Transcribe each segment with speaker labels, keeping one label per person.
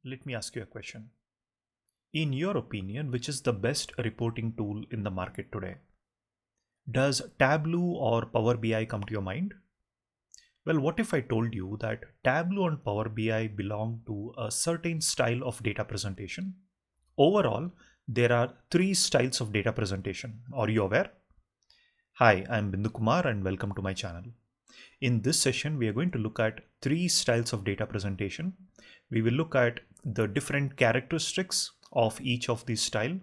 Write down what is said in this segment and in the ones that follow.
Speaker 1: Let me ask you a question. In your opinion, which is the best reporting tool in the market today? Does Tableau or Power BI come to your mind? Well, what if I told you that Tableau and Power BI belong to a certain style of data presentation? Overall, there are three styles of data presentation. Are you aware? Hi, I'm Bindu Kumar and welcome to my channel. In this session, we are going to look at three styles of data presentation. We will look at the different characteristics of each of these styles.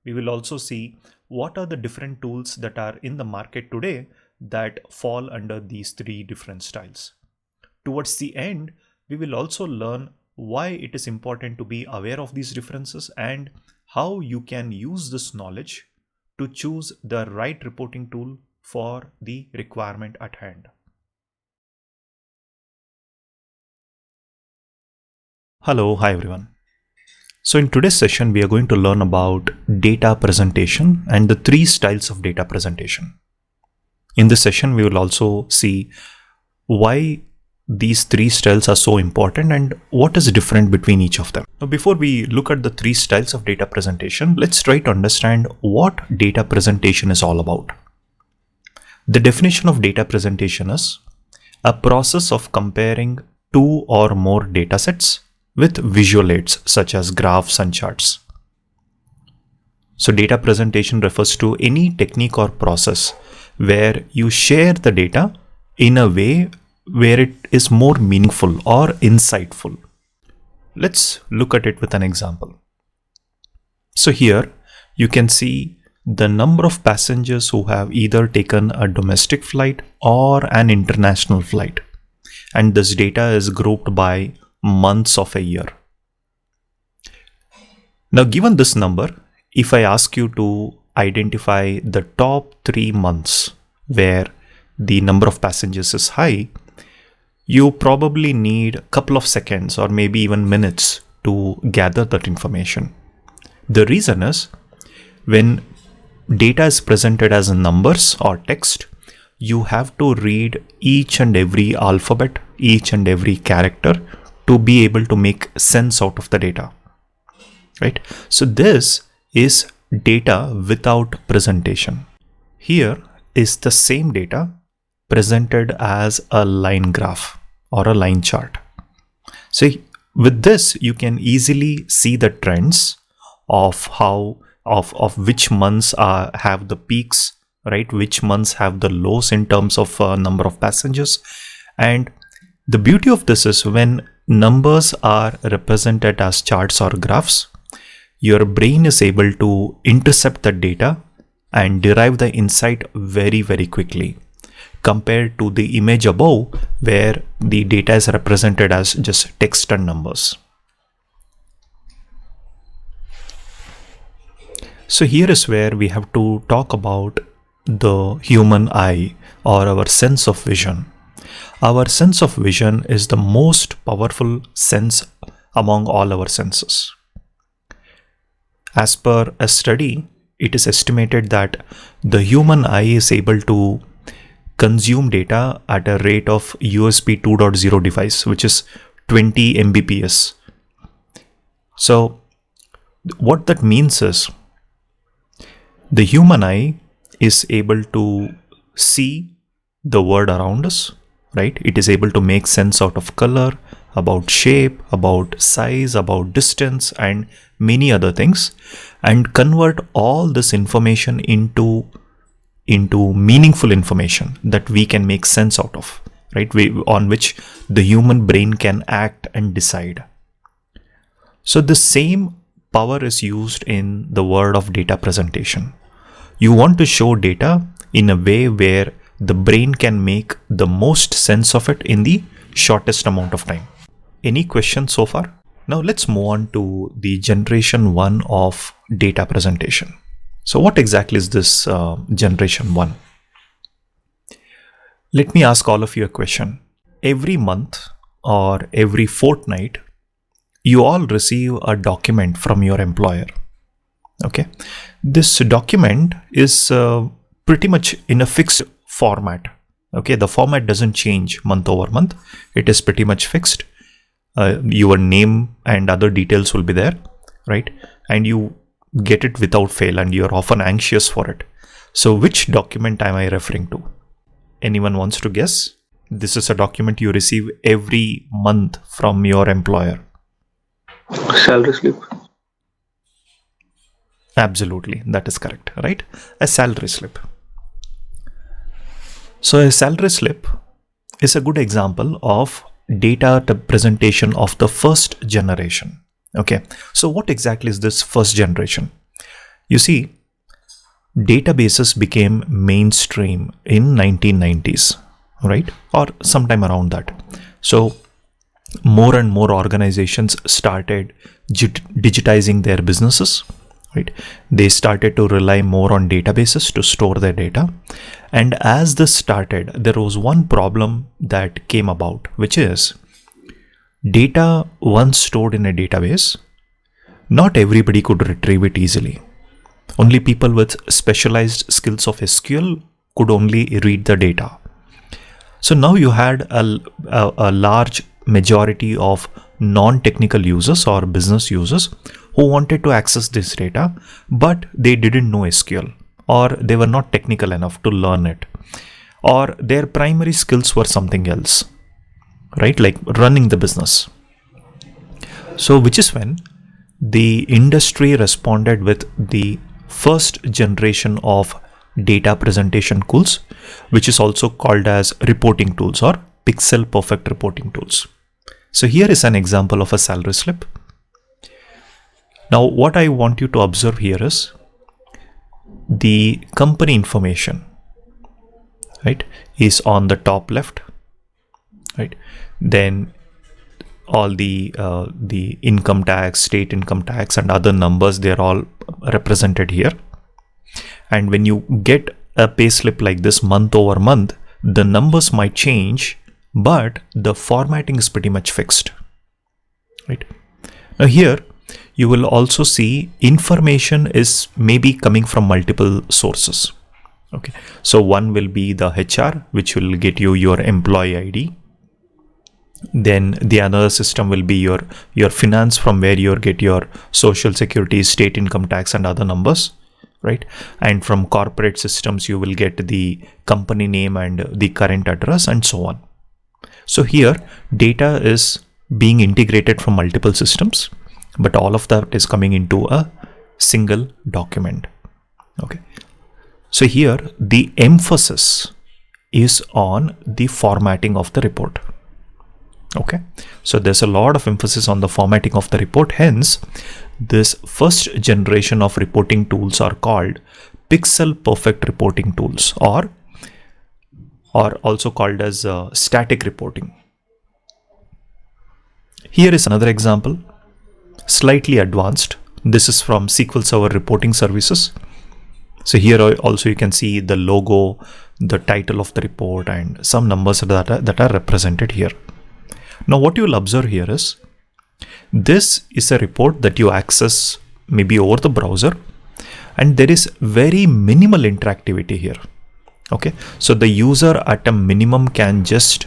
Speaker 1: We will also see what are the different tools that are in the market today that fall under these three different styles. Towards the end, we will also learn why it is important to be aware of these differences and how you can use this knowledge to choose the right reporting tool for the requirement at hand. Hello, hi everyone. So in today's session, we are going to learn about data presentation and the three styles of data presentation. In this session, we will also see why these three styles are so important and what is different between each of them. Now, before we look at the three styles of data presentation, let's try to understand what data presentation is all about. The definition of data presentation is a process of comparing two or more datasets with visual aids such as graphs and charts. So data presentation refers to any technique or process where you share the data in a way where it is more meaningful or insightful. Let's look at it with an example. So here you can see the number of passengers who have either taken a domestic flight or an international flight. And this data is grouped by months of a year. Now, given this number, if I ask you to identify the top 3 months where the number of passengers is high, you probably need a couple of seconds or maybe even minutes to gather that information. The reason is when data is presented as numbers or text, you have to read each and every alphabet, each and every character to be able to make sense out of the data, right? So this is data without presentation. Here is the same data presented as a line graph or a line chart. So with this, you can easily see the trends of which months have the peaks, right? Which months have the lows in terms of number of passengers. And the beauty of this is when numbers are represented as charts or graphs, your brain is able to intercept the data and derive the insight very, very quickly compared to the image above where the data is represented as just text and numbers. So here is where we have to talk about the human eye or our sense of vision. Our sense of vision is the most powerful sense among all our senses. As per a study, it is estimated that the human eye is able to consume data at a rate of USB 2.0 device, which is 20 Mbps. So what that means is the human eye is able to see the world around us, right? It is able to make sense out of color, about shape, about size, about distance, and many other things, and convert all this information into meaningful information that we can make sense out of, right? On which the human brain can act and decide. So the same power is used in the world of data presentation. You want to show data in a way where the brain can make the most sense of it in the shortest amount of time. Any questions so far? Now let's move on to the generation 1 of data presentation. So what exactly is this generation 1? Let me ask all of you a question. Every month or every fortnight, you all receive a document from your employer. Okay, this document is pretty much in a fixed format. Okay, the format doesn't change month over month. It is pretty much fixed. your name and other details will be there, right? And you get it without fail, and you're often anxious for it. So which document am I referring to? Anyone wants to guess? This is a document you receive every month from your employer.
Speaker 2: Salary slip.
Speaker 1: Absolutely, that is correct, right? A salary slip. So a salary slip is a good example of data representation of the first generation. Okay, so what exactly is this first generation? You see, databases became mainstream in 1990s, right? Or sometime around that. So more and more organizations started digitizing their businesses, right? They started to rely more on databases to store their data. And as this started, there was one problem that came about, which is data once stored in a database, not everybody could retrieve it easily. Only people with specialized skills of SQL could only read the data. So now you had a large majority of non-technical users or business users who wanted to access this data, but they didn't know SQL, or they were not technical enough to learn it, or their primary skills were something else, right? Like running the business. So which is when the industry responded with the first generation of data presentation tools, which is also called as reporting tools or pixel perfect reporting tools. So here is an example of a salary slip. Now what I want you to observe here is the company information, right, is on the top left, right? Then all the income tax, state income tax, and other numbers, they're all represented here. And when you get a pay slip like this month over month, the numbers might change, but the formatting is pretty much fixed, right? Now here you will also see information is maybe coming from multiple sources. Okay, so one will be the HR, which will get you your employee ID. Then the other system will be your finance, from where you get your social security, state income tax, and other numbers, right? And from corporate systems, you will get the company name and the current address and so on. So here data is being integrated from multiple systems, but all of that is coming into a single document. Okay. So here the emphasis is on the formatting of the report. Okay. So there's a lot of emphasis on the formatting of the report. Hence, this first generation of reporting tools are called pixel perfect reporting tools, or also called as static reporting. Here is another example, slightly advanced. This is from SQL Server reporting services. So here also you can see the logo, the title of the report, and some numbers that are represented here. Now what you will observe here is, this is a report that you access maybe over the browser, and there is very minimal interactivity here. Okay, so the user at a minimum can just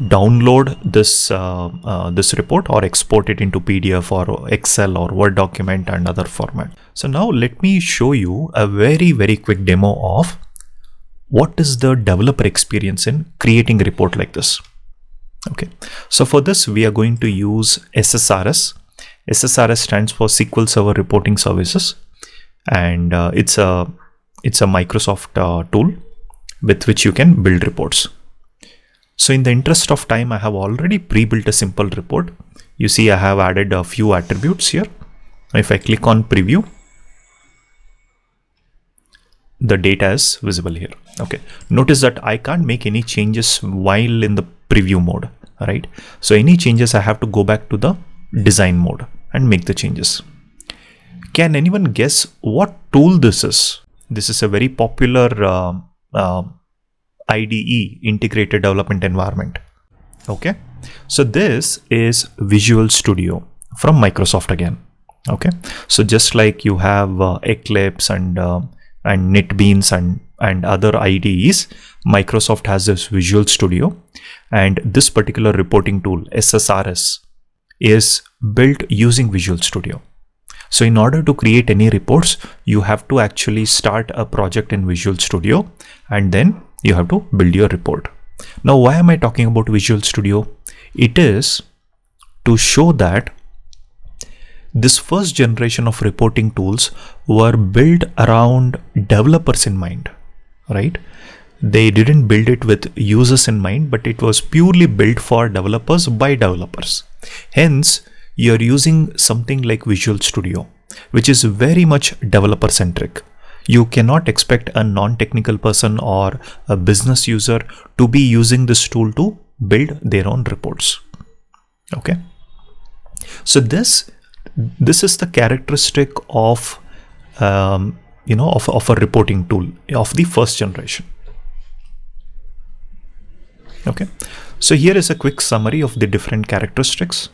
Speaker 1: download this report or export it into PDF or Excel or Word document and other format. So now let me show you a very quick demo of what is the developer experience in creating a report like this. Okay, so for this we are going to use SSRS. SSRS stands for SQL Server Reporting Services, and it's a Microsoft tool with which you can build reports. So in the interest of time, I have already pre-built a simple report. You see I have added a few attributes here. If I click on preview, the data is visible here. Okay, notice that I can't make any changes while in the preview mode, right? So any changes I have to go back to the design mode and make the changes. Can anyone guess what tool this is? This is a very popular IDE, integrated development environment. Okay, so this is Visual Studio from Microsoft again. Okay, so just like you have Eclipse and NetBeans and other IDEs, Microsoft has this Visual Studio, and this particular reporting tool, SSRS, is built using Visual Studio. So in order to create any reports, you have to actually start a project in Visual Studio and then you have to build your report. Now, why am I talking about Visual Studio? It is to show that this first generation of reporting tools were built around developers in mind, right? They didn't build it with users in mind, but it was purely built for developers by developers. Hence, you're using something like Visual Studio, which is very much developer centric. You cannot expect a non-technical person or a business user to be using this tool to build their own reports. Okay. So this is the characteristic of of a reporting tool of the first generation. Okay. So here is a quick summary of the different characteristics.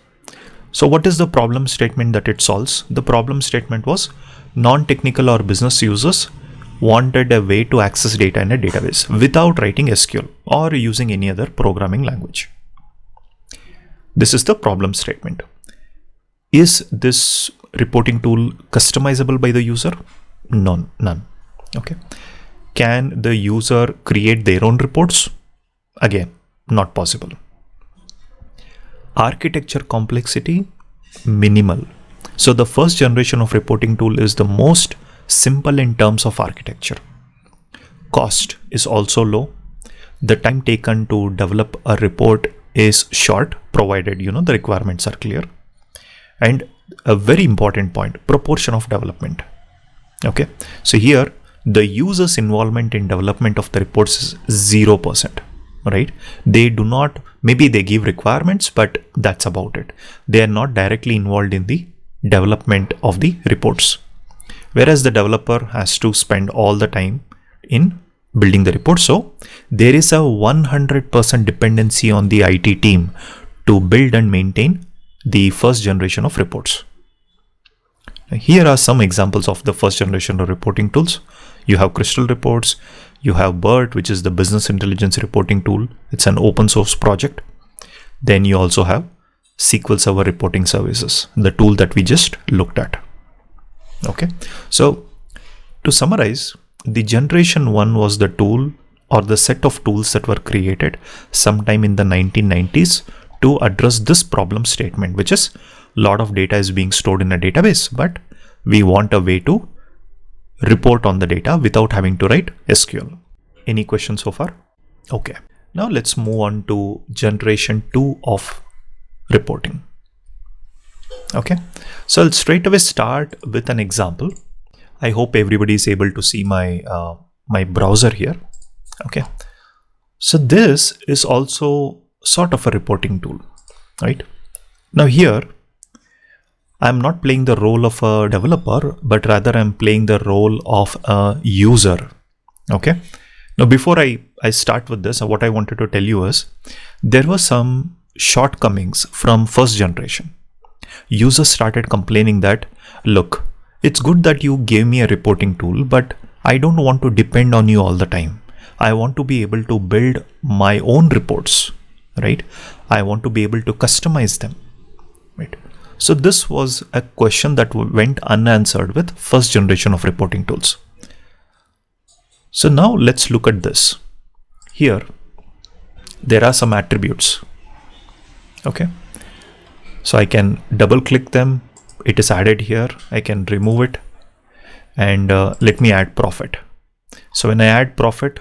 Speaker 1: So what is the problem statement that it solves? The problem statement was non-technical or business users wanted a way to access data in a database without writing SQL or using any other programming language. This is the problem statement. Is this reporting tool customizable by the user? None. Okay. Can the user create their own reports? Again, not possible. Architecture complexity, minimal. So the first generation of reporting tool is the most simple in terms of architecture. Cost is also low. The time taken to develop a report is short, provided the requirements are clear. And a very important point, proportion of development. Okay, so here the user's involvement in development of the reports is 0%. Right? They do not, maybe they give requirements, but that's about it. They are not directly involved in the development of the reports. Whereas the developer has to spend all the time in building the report. So there is a 100% dependency on the IT team to build and maintain the first generation of reports. Here are some examples of the first generation of reporting tools. You have Crystal Reports. You have BERT, which is the business intelligence reporting tool. It's an open source project. Then you also have SQL Server reporting services, the tool that we just looked at. Okay. So to summarize, the generation 1 was the tool or the set of tools that were created sometime in the 1990s to address this problem statement, which is a lot of data is being stored in a database, but we want a way to report on the data without having to write SQL. Any questions so far? Okay. Now let's move on to generation 2 of reporting. Okay. So I'll straight away start with an example. I hope everybody is able to see my my browser here. Okay. So this is also sort of a reporting tool, right? Now here, I'm not playing the role of a developer, but rather I'm playing the role of a user. Okay. Now, before I start with this, what I wanted to tell you is there were some shortcomings from first generation. Users started complaining that, look, it's good that you gave me a reporting tool, but I don't want to depend on you all the time. I want to be able to build my own reports, right? I want to be able to customize them, right? So this was a question that went unanswered with first generation of reporting tools. So now let's look at this. Here, there are some attributes. Okay. So I can double click them. It is added here. I can remove it and let me add profit. So when I add profit,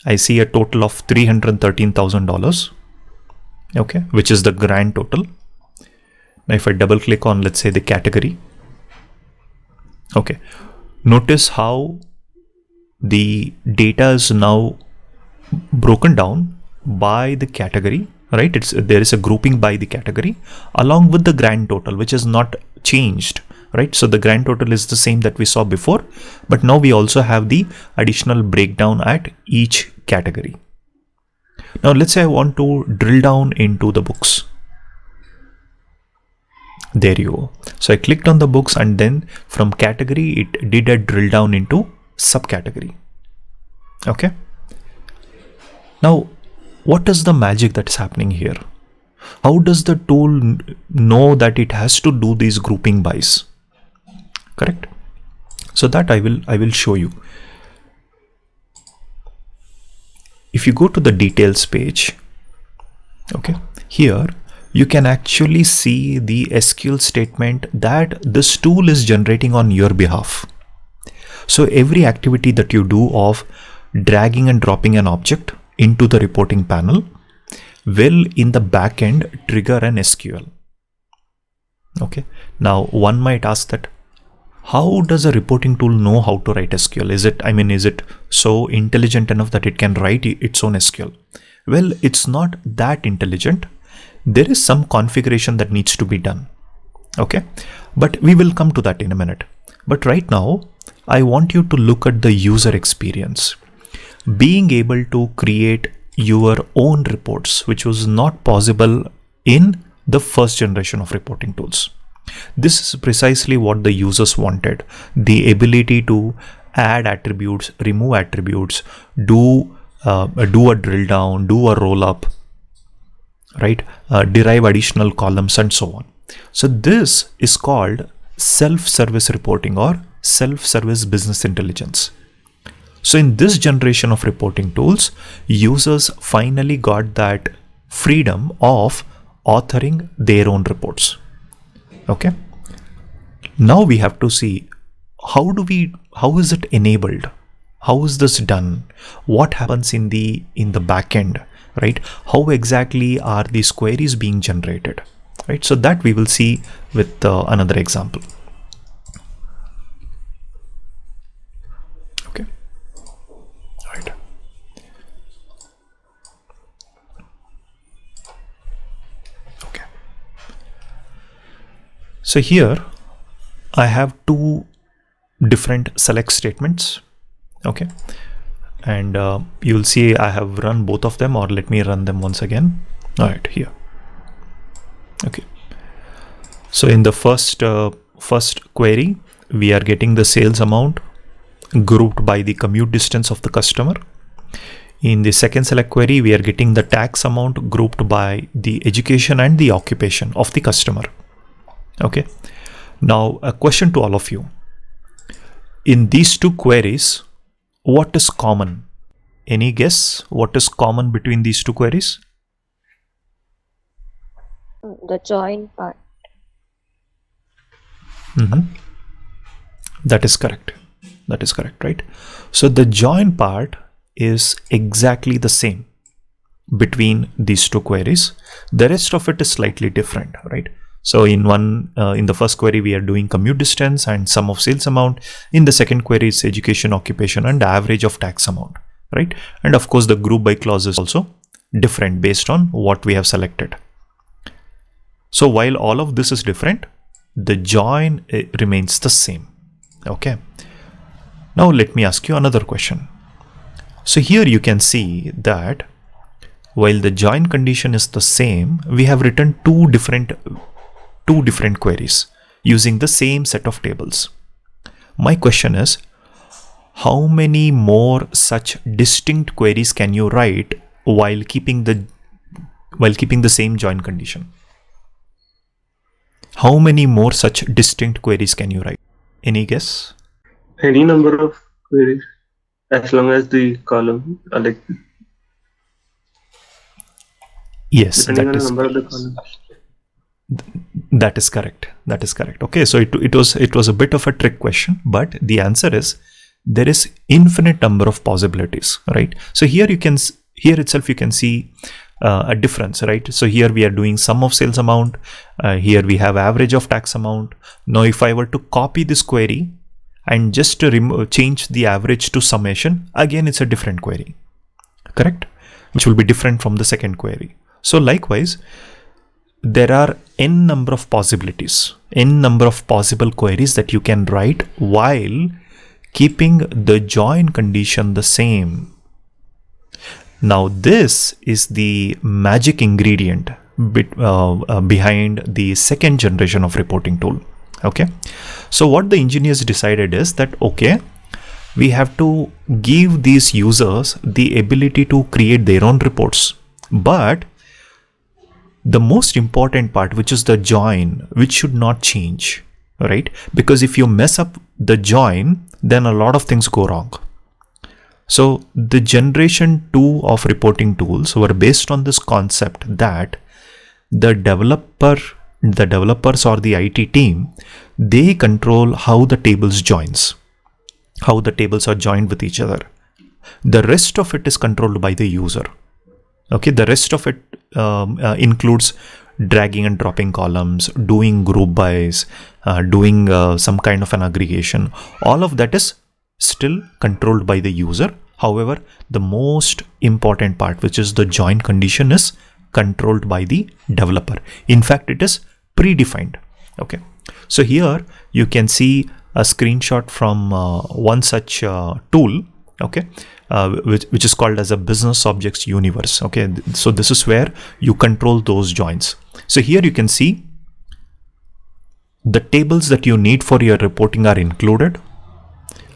Speaker 1: I see a total of $313,000. Okay. Which is the grand total. Now if I double click on, let's say, the category. Okay. Notice how the data is now broken down by the category, right? There is a grouping by the category along with the grand total, which is not changed, right? So the grand total is the same that we saw before, but now we also have the additional breakdown at each category. Now let's say I want to drill down into the books. There you go. So I clicked on the books and then from category, it did a drill down into subcategory. Okay. Now, what is the magic that's happening here? How does the tool know that it has to do these grouping bys? Correct. So that I will show you. If you go to the details page, okay, here you can actually see the SQL statement that this tool is generating on your behalf. So every activity that you do of dragging and dropping an object into the reporting panel will in the backend trigger an SQL. Okay. Now one might ask that how does a reporting tool know how to write SQL? Is it so intelligent enough that it can write its own SQL? Well, it's not that intelligent. There is some configuration that needs to be done. Okay. But we will come to that in a minute. But right now, I want you to look at the user experience. Being able to create your own reports, which was not possible in the first generation of reporting tools. This is precisely what the users wanted. The ability to add attributes, remove attributes, do a drill down, do a roll up, right? Derive additional columns and so on. So this is called self-service reporting or self-service business intelligence. So in this generation of reporting tools, users finally got that freedom of authoring their own reports. Okay. Now we have to see how is it enabled? How is this done? What happens in the back end, right? How exactly are these queries being generated, right? So that we will see with another example. Okay. All right. Okay. So here I have two different select statements. Okay. And you'll see I have run both of them, or let me run them once again. All right, here. Okay. So in the first query, we are getting the sales amount grouped by the commute distance of the customer. In the second select query, we are getting the tax amount grouped by the education and the occupation of the customer. Okay. Now a question to all of you. In these two queries, what is common? Any guess what is common between these two queries?
Speaker 3: The join part.
Speaker 1: That is correct. That is correct, right? So the join part is exactly the same between these two queries. The rest of it is slightly different, right? So in the first query, we are doing commute distance and sum of sales amount. In the second query, it's education, occupation, and average of tax amount, right? And of course, the group by clause is also different based on what we have selected. So while all of this is different, the join remains the same. Okay. Now let me ask you another question. So here you can see that while the join condition is the same, we have written two different queries using the same set of tables. My question is, how many more such distinct queries can you write while keeping the same join condition? How many more such distinct queries can you write? Any guess?
Speaker 2: Any number of queries, as long as the column are like.
Speaker 1: Yes,
Speaker 2: depending on the number of the columns.
Speaker 1: That is correct. That is correct. Okay, so it was a bit of a trick question, but the answer is there is infinite number of possibilities, right? So here itself you can see a difference, right? So here we are doing sum of sales amount. Here we have average of tax amount. Now if I were to copy this query and just to change the average to summation, again it's a different query, correct? Which will be different from the second query. So likewise, there are n number of possibilities, n number of possible queries that you can write while keeping the join condition the same. Now this is the magic ingredient behind the second generation of reporting tool. Okay, so what the engineers decided is that, okay, we have to give these users the ability to create their own reports, but the most important part, which is the join, which should not change, right? Because if you mess up the join, then a lot of things go wrong. So the generation 2 of reporting tools were based on this concept that the developers or the IT team, they control how the tables joins, how the tables are joined with each other. The rest of it is controlled by the user. Okay, the rest of it includes dragging and dropping columns, doing group bys, doing some kind of an aggregation. All of that is still controlled by the user. However, the most important part, which is the join condition, is controlled by the developer. In fact, it is predefined. Okay, so here you can see a screenshot from one such tool. Okay, which is called as a business objects universe. Okay, so this is where you control those joins. So here you can see the tables that you need for your reporting are included,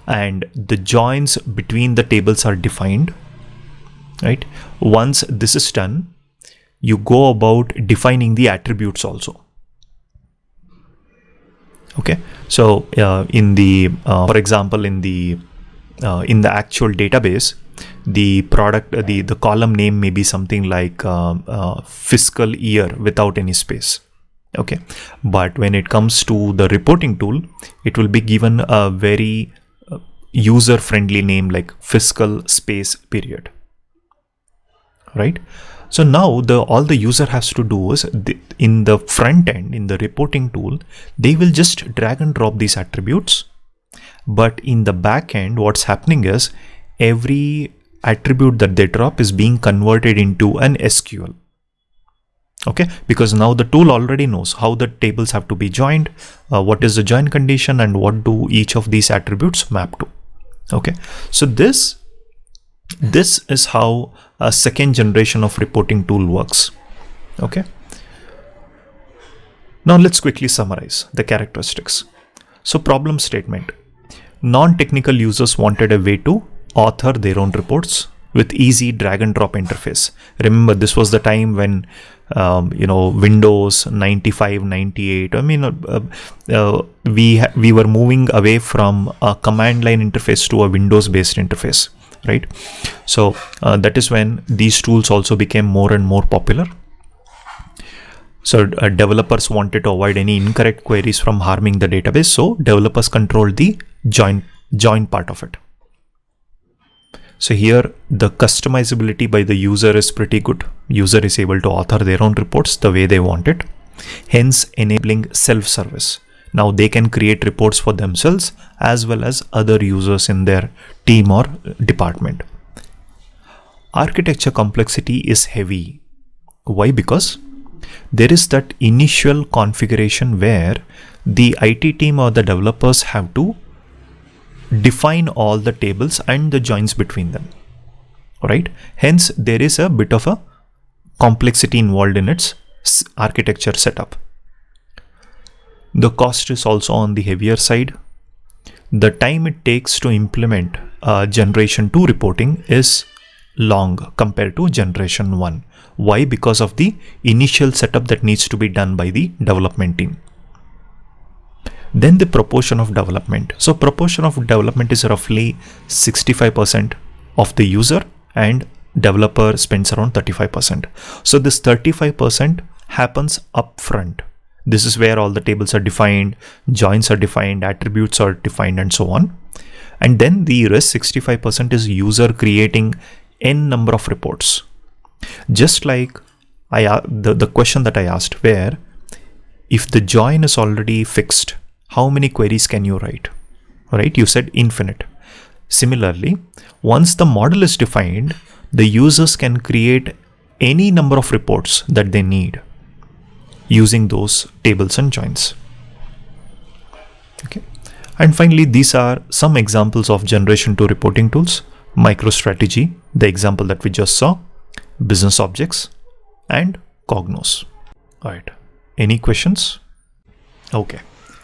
Speaker 1: and the joins between the tables are defined, right? Once this is done, you go about defining the attributes also. Okay, so in the for example, in the actual database, the product, the column name may be something like fiscal year without any space. Okay, but when it comes to the reporting tool, it will be given a very user-friendly name like fiscal space period, right? So now all the user has to do is in the front end, in the reporting tool, they will just drag and drop these attributes. But in the back end, what's happening is every attribute that they drop is being converted into an SQL. Okay, because now the tool already knows how the tables have to be joined, what is the join condition, and what do each of these attributes map to. Okay, so this is how a second generation of reporting tool works. Okay, now let's quickly summarize the characteristics. So problem statement: non-technical users wanted a way to author their own reports with easy drag and drop interface. Remember, this was the time when Windows 95, 98. I mean, we were moving away from a command line interface to a Windows-based interface, right? So that is when these tools also became more and more popular. So developers wanted to avoid any incorrect queries from harming the database. So developers controlled the join part of it. So here the customizability by the user is pretty good. User is able to author their own reports the way they want it, hence enabling self-service. Now they can create reports for themselves as well as other users in their team or department. Architecture complexity is heavy. Why? Because there is that initial configuration where the IT team or the developers have to define all the tables and the joins between them, right? Hence there is a bit of a complexity involved in its architecture setup. The cost is also on the heavier side. The time it takes to implement generation 2 reporting is long compared to generation 1. Why? Because of the initial setup that needs to be done by the development team. Then the proportion of development. So proportion of development is roughly 65% of the user, and developer spends around 35%. So this 35% happens upfront. This is where all the tables are defined, joins are defined, attributes are defined, and so on. And then the rest 65% is user creating n number of reports. Just like the question that I asked, where if the join is already fixed, how many queries can you write? Right? You said infinite. Similarly, once the model is defined, the users can create any number of reports that they need using those tables and joins. Okay. And finally, these are some examples of generation 2 reporting tools: MicroStrategy, the example that we just saw, business objects, and Cognos. All right. Any questions? Okay.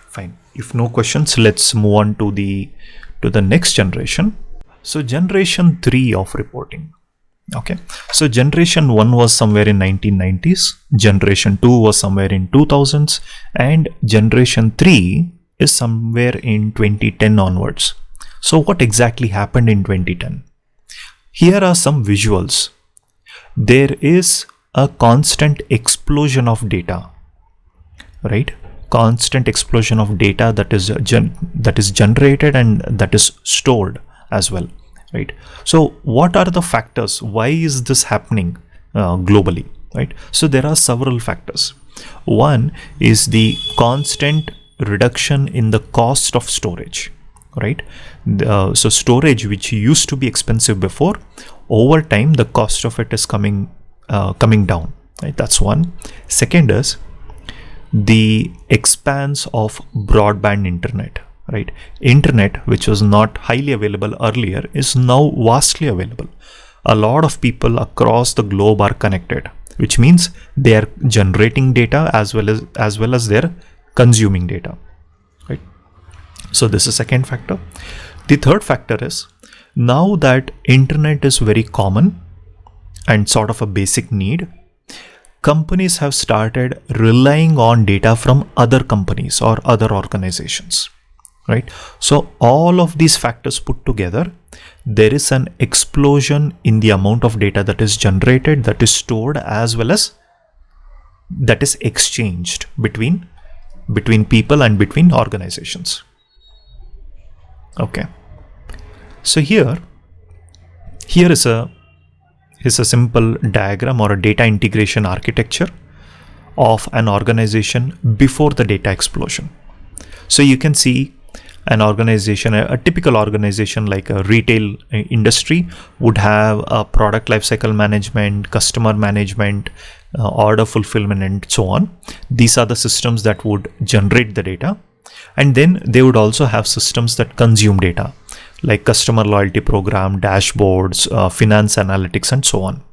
Speaker 1: Fine. If no questions, let's move on to the next generation. So generation 3 of reporting. Okay, so generation 1 was somewhere in 1990s, generation 2 was somewhere in 2000s, and generation 3 is somewhere in 2010 onwards. So what exactly happened in 2010? Here are some visuals. There is a constant explosion of data, right? Constant explosion of data that is generated and that is stored as well, right? So what are the factors? Why is this happening globally, right? So there are several factors. One is the constant reduction in the cost of storage, right? So storage, which used to be expensive before, over time the cost of it is coming down, right? That's one. Second is the expanse of broadband internet, right? Internet, which was not highly available earlier, is now vastly available. A lot of people across the globe are connected, which means they are generating data as well as they're consuming data, right? So this is second factor. The third factor is, now that internet is very common and sort of a basic need, companies have started relying on data from other companies or other organizations, right? So all of these factors put together, there is an explosion in the amount of data that is generated, that is stored, as well as that is exchanged between people and between organizations. Okay, so here is a simple diagram or a data integration architecture of an organization before the data explosion. So you can see an organization, a typical organization like a retail industry would have a product lifecycle management, customer management, order fulfillment, and so on. These are the systems that would generate the data. And then they would also have systems that consume data, like customer loyalty program, dashboards, finance analytics, and so on,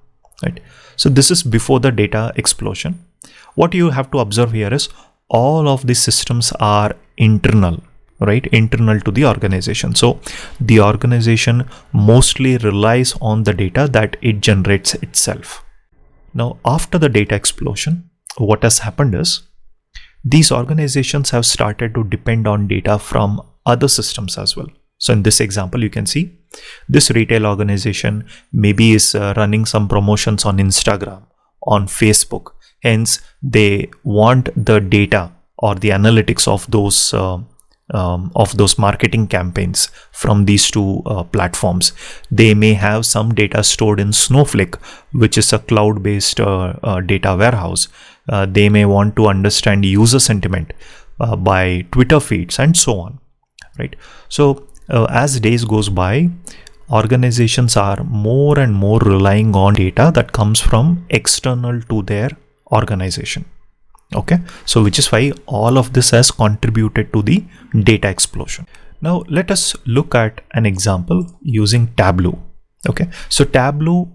Speaker 1: right? So this is before the data explosion. What you have to observe here is all of these systems are internal, right? Internal to the organization. So the organization mostly relies on the data that it generates itself. Now, after the data explosion, what has happened is these organizations have started to depend on data from other systems as well. So in this example, you can see this retail organization maybe is running some promotions on Instagram, on Facebook. Hence, they want the data or the analytics of those marketing campaigns from these two platforms. They may have some data stored in Snowflake, which is a cloud-based data warehouse. They may want to understand user sentiment by Twitter feeds and so on, right? So as days goes by, organizations are more and more relying on data that comes from external to their organization. Okay, so which is why all of this has contributed to the data explosion. Now let us look at an example using Tableau. Okay, so Tableau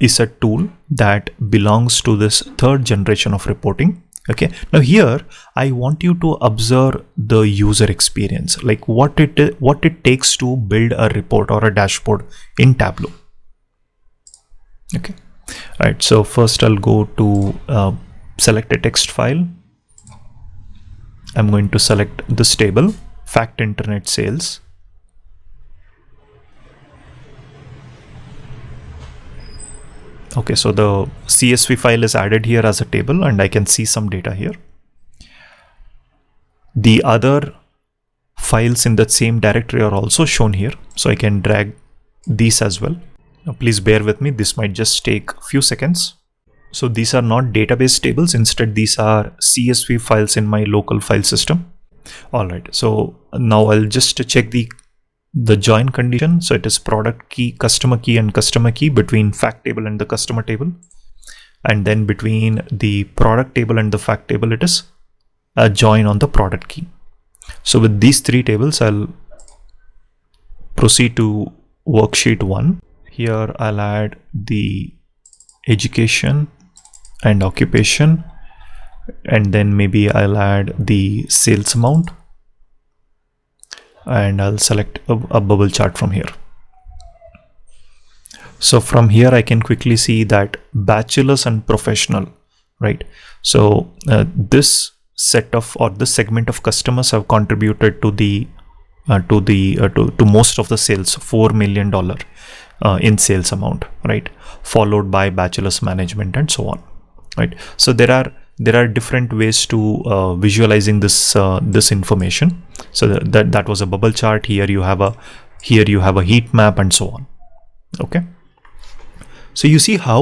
Speaker 1: is a tool that belongs to this third generation of reporting. Okay, now here I want you to observe the user experience, like what it takes to build a report or a dashboard in Tableau. Okay, all right, so first I'll go to select a text file. I'm going to select this table, fact internet sales. Okay, so the CSV file is added here as a table and I can see some data here. The other files in that same directory are also shown here, so I can drag these as well. Now please bear with me, this might just take a few seconds. So these are not database tables, instead these are CSV files in my local file system. All right, so now I'll just check the join condition. So it is product key, customer key, and customer key between fact table and the customer table. And then between the product table and the fact table, it is a join on the product key. So with these three tables, I'll proceed to worksheet 1. Here I'll add the education and occupation, and then maybe I'll add the sales amount, and I'll select a bubble chart from here. So from here I can quickly see that bachelor's and professional, right? So this set of, or this segment of customers have contributed to the to most of the sales, $4 million in sales amount, right? Followed by bachelor's management and so on, right? So there are different ways to visualizing this this information. So that was a bubble chart. Here you have a heat map and so on. Okay, so you see how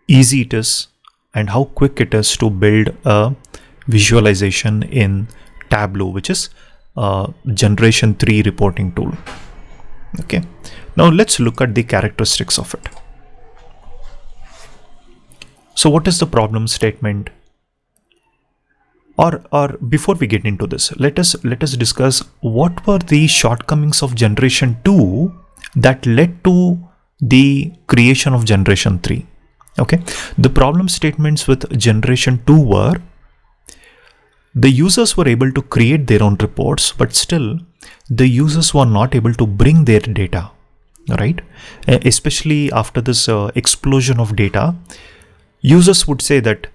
Speaker 1: easy it is and how quick it is to build a visualization in Tableau, which is generation 3 reporting tool. Okay, now let's look at the characteristics of it. So what is the problem statement? Or before we get into this, let us discuss what were the shortcomings of generation 2 that led to the creation of generation 3. Okay, the problem statements with generation 2 were: the users were able to create their own reports, but still the users were not able to bring their data, right? Especially after this explosion of data, users would say that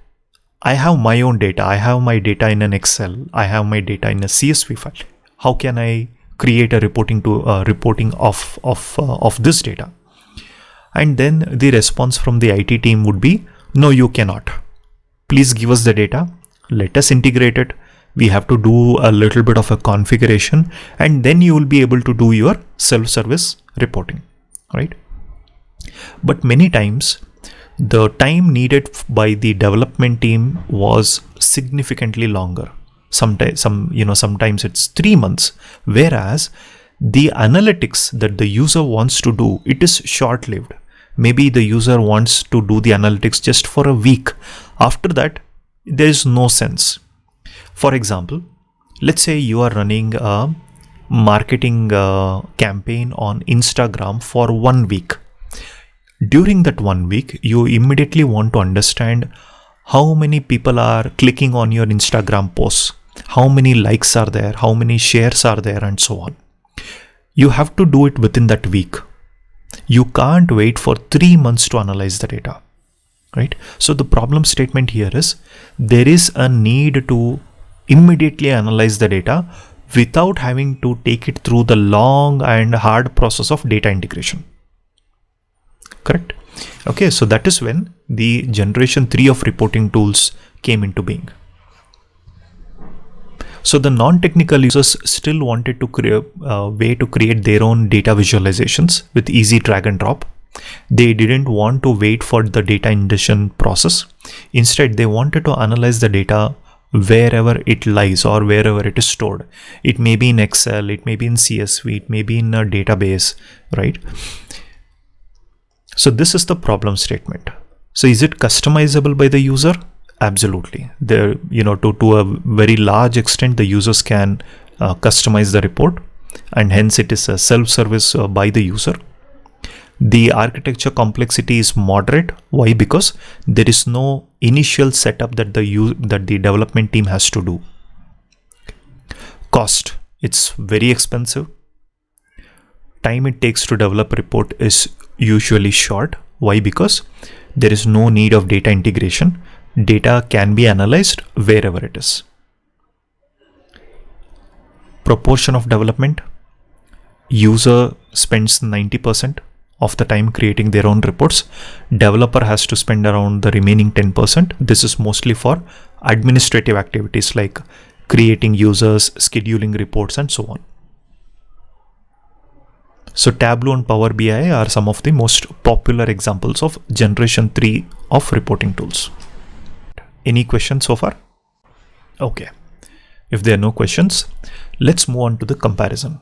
Speaker 1: I have my own data, I have my data in an Excel, I have my data in a CSV file. How can I create a reporting of this data? And then the response from the IT team would be, no, you cannot. Please give us the data. Let us integrate it. We have to do a little bit of a configuration, and then you will be able to do your self-service reporting, right? But many times the time needed by the development team was significantly longer. Sometimes it's 3 months, whereas the analytics that the user wants to do, it is short-lived. Maybe the user wants to do the analytics just for a week. After that, there is no sense. For example, let's say you are running a marketing campaign on Instagram for 1 week. During that 1 week, you immediately want to understand how many people are clicking on your Instagram posts, how many likes are there, how many shares are there, and so on. You have to do it within that week. You can't wait for 3 months to analyze the data, right? So the problem statement here is there is a need to immediately analyze the data without having to take it through the long and hard process of data integration. Correct? Okay, so that is when the generation 3 of reporting tools came into being. So the non-technical users still wanted to create a way to create their own data visualizations with easy drag and drop. They didn't want to wait for the data ingestion process. Instead, they wanted to analyze the data wherever it lies or wherever it is stored. It may be in Excel, it may be in CSV, it may be in a database, right? So this is the problem statement. So is it customizable by the user? Absolutely. There, to a very large extent, the users can customize the report, and hence it is a self-service by the user. The architecture complexity is moderate. Why? Because there is no initial setup that the development team has to do. Cost, it's very expensive. Time it takes to develop a report is usually short. Why? Because there is no need of data integration. Data can be analyzed wherever it is. Proportion of development, user spends 90% of the time creating their own reports. Developer has to spend around the remaining 10%. This is mostly for administrative activities like creating users, scheduling reports, and so on. So Tableau and Power BI are some of the most popular examples of generation 3 of reporting tools. Any questions so far? Okay. If there are no questions, let's move on to the comparison.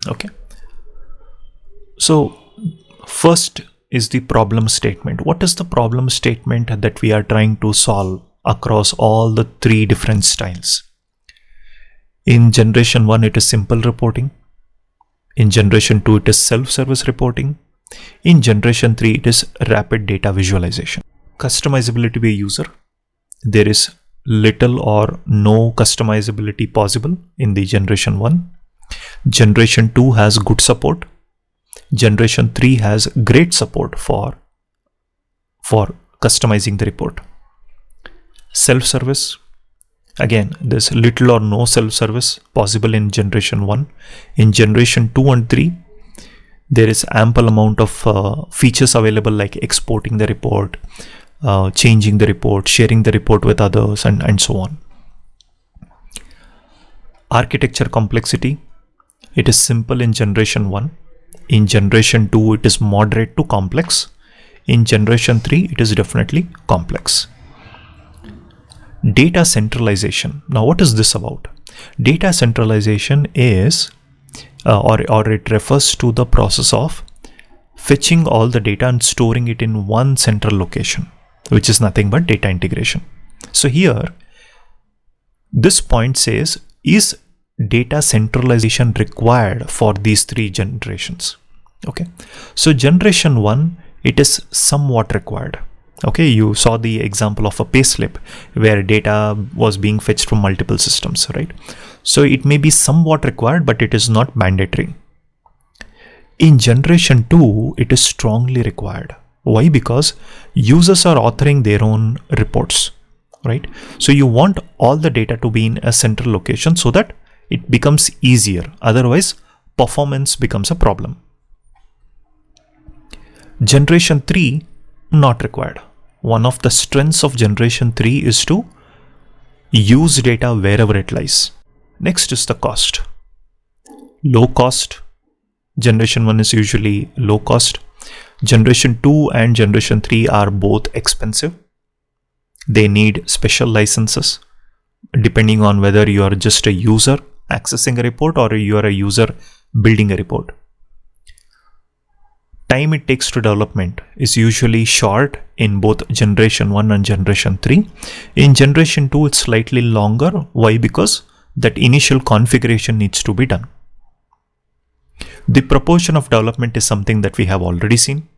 Speaker 1: Okay. So first is the problem statement. What is the problem statement that we are trying to solve across all the 3 different styles? In generation 1, it is simple reporting. In generation 2, it is self-service reporting. In generation 3, it is rapid data visualization. Customizability by user. There is little or no customizability possible in the generation 1. Generation 2 has good support. Generation 3 has great support for customizing the report. Self-service, again, there's little or no self-service possible in generation 1. In generation 2 and 3, there is ample amount of features available, like exporting the report, changing the report, sharing the report with others, and so on. Architecture complexity, it is simple in generation 1. In generation 2, it is moderate to complex. In generation 3, it is definitely complex. Data centralization. Now, what is this about? Data centralization is, or it refers to the process of fetching all the data and storing it in one central location, which is nothing but data integration. So here, this point says, is data centralization required for these 3 generations? Okay, so generation 1, it is somewhat required. Okay, you saw the example of a payslip where data was being fetched from multiple systems, right? So it may be somewhat required, but it is not mandatory. In generation 2, it is strongly required. Why? Because users are authoring their own reports, right? So you want all the data to be in a central location so that it becomes easier. Otherwise, performance becomes a problem. Generation 3, not required. One of the strengths of generation 3 is to use data wherever it lies. Next is the cost. Low cost. Generation 1 is usually low cost. Generation 2 and generation 3 are both expensive. They need special licenses depending on whether you are just a user accessing a report or you are a user building a report. Time it takes to development is usually short in both generation 1 and generation 3. In generation 2, it's slightly longer. Why? Because that initial configuration needs to be done. The proportion of development is something that we have already seen,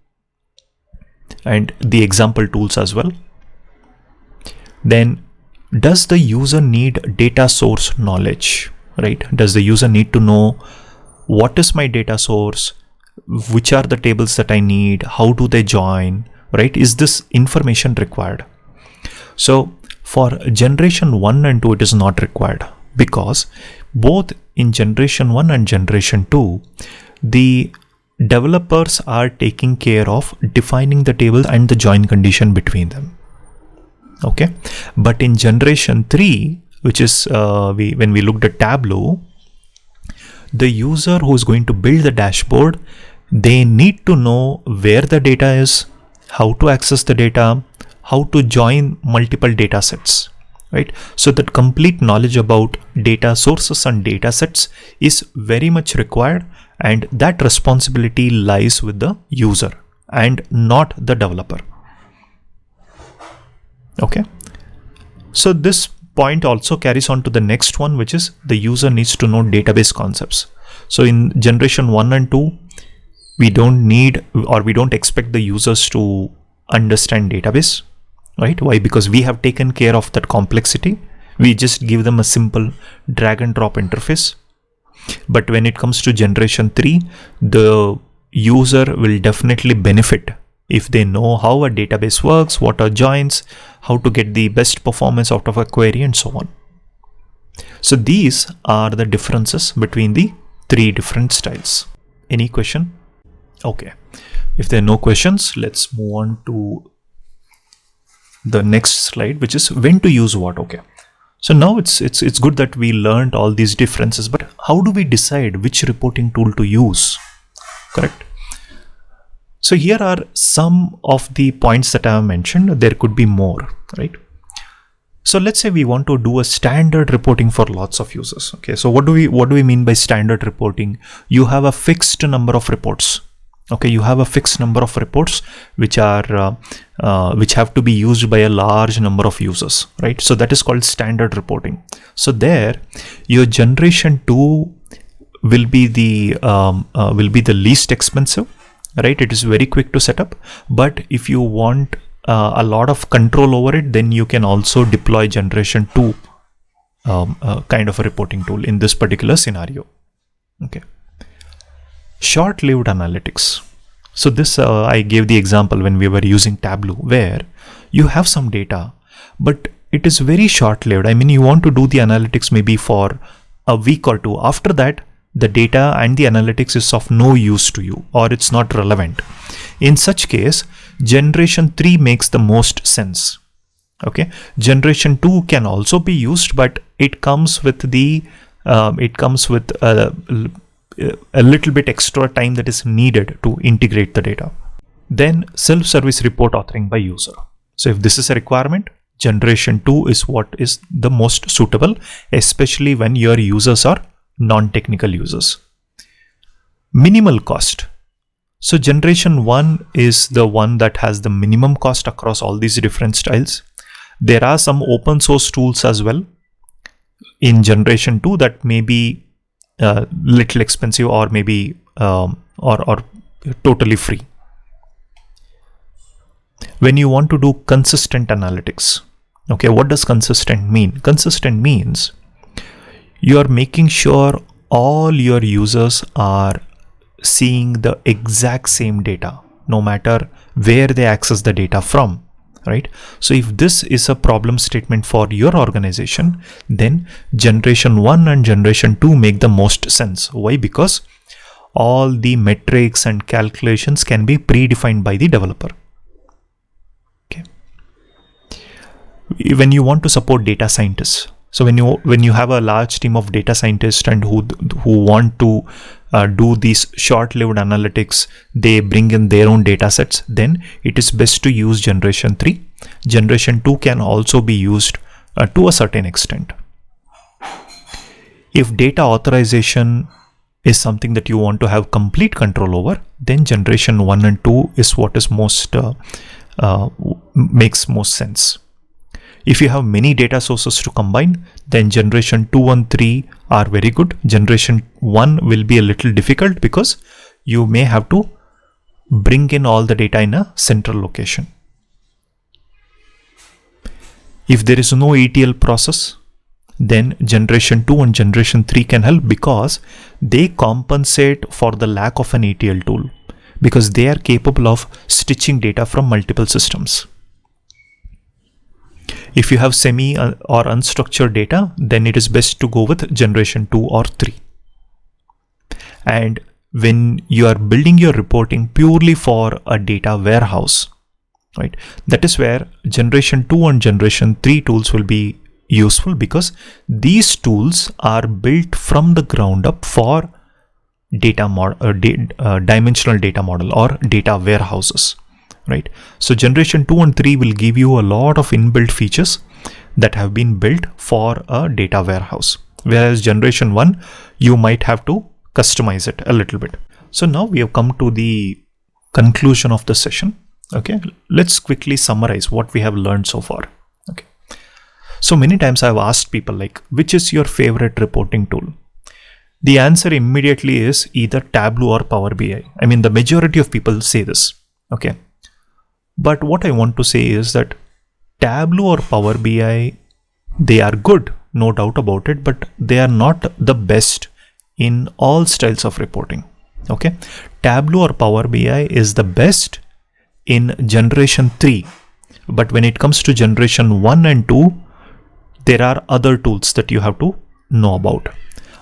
Speaker 1: and the example tools as well. Then, does the user need data source knowledge, right? Does the user need to know what is my data source? Which are the tables that I need? How do they join, right? Is this information required? So for generation 1 and 2, it is not required, because both in generation 1 and generation 2, the developers are taking care of defining the tables and the join condition between them. Okay, but in generation 3, which is when we looked at Tableau, the user who is going to build the dashboard, they need to know where the data is, how to access the data, how to join multiple data sets, right? So that complete knowledge about data sources and data sets is very much required, and that responsibility lies with the user and not the developer. Okay, so this point also carries on to the next one, which is the user needs to know database concepts. So in generation 1 and 2, we don't need, or we don't expect the users to understand database, right? Why? Because we have taken care of that complexity. We just give them a simple drag and drop interface. But when it comes to generation 3, the user will definitely benefit if they know how a database works, what are joins, how to get the best performance out of a query, and so on. So these are the differences between the 3 different styles. Any question? Okay, if there are no questions, let's move on to the next slide, which is when to use what. Okay, so now it's good that we learned all these differences, but how do we decide which reporting tool to use? Correct. So here are some of the points that I have mentioned. There could be more, right? So let's say we want to do a standard reporting for lots of users. Okay, so what do we mean by standard reporting? You have a fixed number of reports. Okay, you have a fixed number of reports which are which have to be used by a large number of users, right? So that is called standard reporting. So there, your generation 2 will be the least expensive, right? It is very quick to set up. But if you want a lot of control over it, then you can also deploy generation 2 kind of a reporting tool in this particular scenario. Okay. Short-lived analytics. So this I gave the example when we were using Tableau, where you have some data, but it is very short-lived. I mean, you want to do the analytics maybe for a week or two. After that, the data and the analytics is of no use to you, or it's not relevant. In such case, generation 3 makes the most sense. Okay, generation 2 can also be used, but it comes with a little bit extra time that is needed to integrate the data. Then self-service report authoring by user. So if this is a requirement, generation 2 is what is the most suitable, especially when your users are non-technical users. Minimal cost. So generation 1 is the one that has the minimum cost across all these different styles. There are some open source tools as well in generation 2 that may be little expensive, or maybe or totally free. When you want to do consistent analytics, okay, what does consistent mean? Consistent means you are making sure all your users are seeing the exact same data, no matter where they access the data from, right? So if this is a problem statement for your organization, then generation 1 and generation 2 make the most sense. Why? Because all the metrics and calculations can be predefined by the developer. Okay. When you want to support data scientists, so when you have a large team of data scientists and who want to do these short-lived analytics, they bring in their own data sets, then it is best to use generation 3. Generation 2 can also be used to a certain extent. If data authorization is something that you want to have complete control over, then generation 1 and 2 is what is makes most sense. If you have many data sources to combine, then generation 2 and 3 are very good. Generation 1 will be a little difficult because you may have to bring in all the data in a central location. If there is no ETL process, then generation 2 and generation 3 can help because they compensate for the lack of an ETL tool, because they are capable of stitching data from multiple systems. If you have semi or unstructured data, then it is best to go with generation 2 or 3. And when you are building your reporting purely for a data warehouse, right, that is where generation 2 and generation 3 tools will be useful, because these tools are built from the ground up for dimensional data model or data warehouses. Right. So generation 2 and 3 will give you a lot of inbuilt features that have been built for a data warehouse. Whereas generation 1, you might have to customize it a little bit. So now we have come to the conclusion of the session. Okay. Let's quickly summarize what we have learned so far. Okay. So many times I've asked people like, which is your favorite reporting tool? The answer immediately is either Tableau or Power BI. I mean, the majority of people say this. Okay. But what I want to say is that Tableau or Power BI, they are good, no doubt about it, but they are not the best in all styles of reporting. Okay. Tableau or Power BI is the best in generation 3. But when it comes to generation 1 and 2, there are other tools that you have to know about.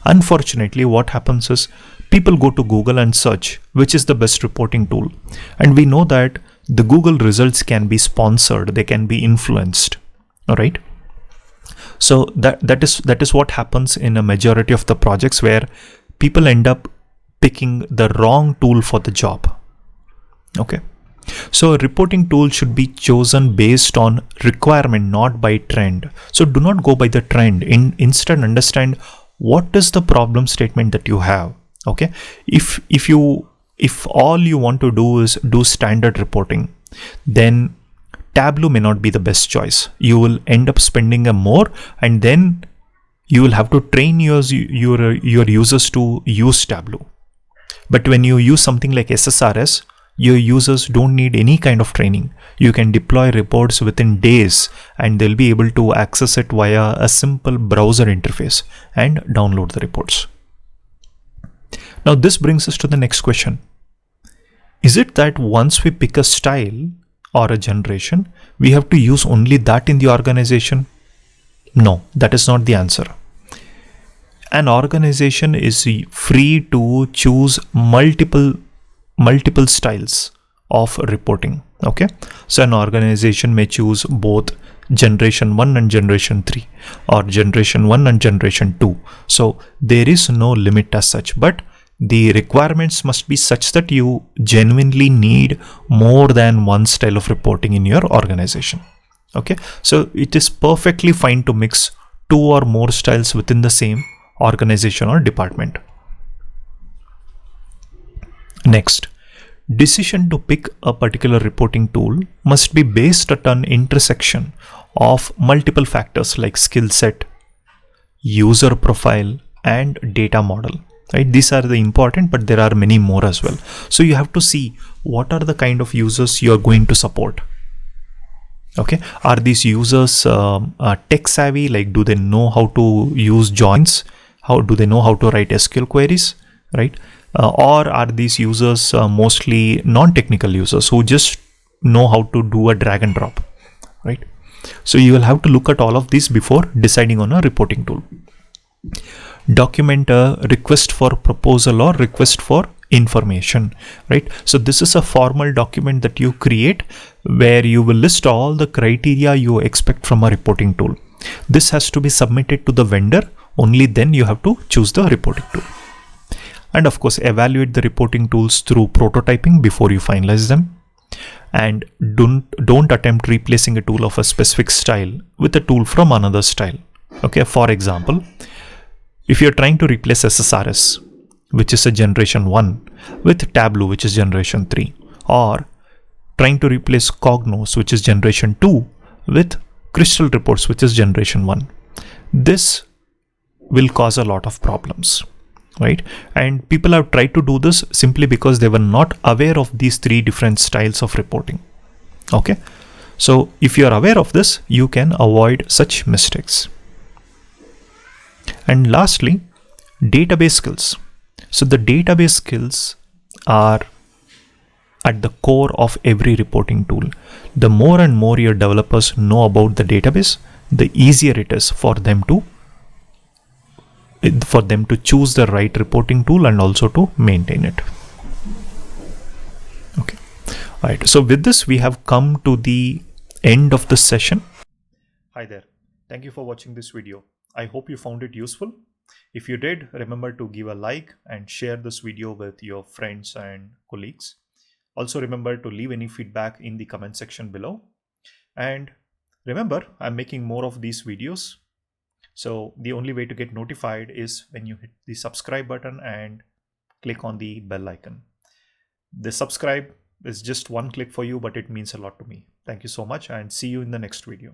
Speaker 1: Unfortunately, what happens is people go to Google and search which is the best reporting tool. And we know that the Google results can be sponsored, they can be influenced. All right. So that is what happens in a majority of the projects, where people end up picking the wrong tool for the job. Okay. So a reporting tool should be chosen based on requirement, not by trend. So do not go by the trend. Instead, understand what is the problem statement that you have. Okay. If all you want to do is do standard reporting, then Tableau may not be the best choice. You will end up spending more, and then you will have to train your users to use Tableau. But when you use something like SSRS, your users don't need any kind of training. You can deploy reports within days, and they'll be able to access it via a simple browser interface and download the reports. Now this brings us to the next question. Is it that once we pick a style or a generation, we have to use only that in the organization? No, that is not the answer. An organization is free to choose multiple styles of reporting. Okay, so an organization may choose both generation 1 and generation 3, or generation 1 and generation 2. So there is no limit as such, but the requirements must be such that you genuinely need more than one style of reporting in your organization. Okay, so it is perfectly fine to mix 2 or more styles within the same organization or department. Next, decision to pick a particular reporting tool must be based at an intersection of multiple factors like skill set, user profile, and data model. Right? These are the important, but there are many more as well. So you have to see what are the kind of users you are going to support. Okay, are these users tech savvy? Like, do they know how to use joins? How do they know how to write SQL queries? Right? Or are these users mostly non-technical users who just know how to do a drag and drop? Right? So you will have to look at all of these before deciding on a reporting tool. Document a request for proposal or request for information, right? So this is a formal document that you create where you will list all the criteria you expect from a reporting tool. This has to be submitted to the vendor. Only then you have to choose the reporting tool. And of course, evaluate the reporting tools through prototyping before you finalize them. And don't attempt replacing a tool of a specific style with a tool from another style. Okay, for example, if you're trying to replace SSRS, which is a generation 1, with Tableau, which is generation 3, or trying to replace Cognos, which is generation 2, with Crystal Reports, which is generation 1, this will cause a lot of problems, right? And people have tried to do this simply because they were not aware of these 3 different styles of reporting. Okay, so if you are aware of this, you can avoid such mistakes. And lastly, database skills. So the database skills are at the core of every reporting tool. The more and more your developers know about the database, the easier it is for them to choose the right reporting tool and also to maintain it. Okay. All right. So with this, we have come to the end of the session. Hi there. Thank you for watching this video. I hope you found it useful. If you did, remember to give a like and share this video with your friends and colleagues. Also remember to leave any feedback in the comment section below. And remember, I'm making more of these videos. So the only way to get notified is when you hit the subscribe button and click on the bell icon. The subscribe is just one click for you, but it means a lot to me. Thank you so much and see you in the next video.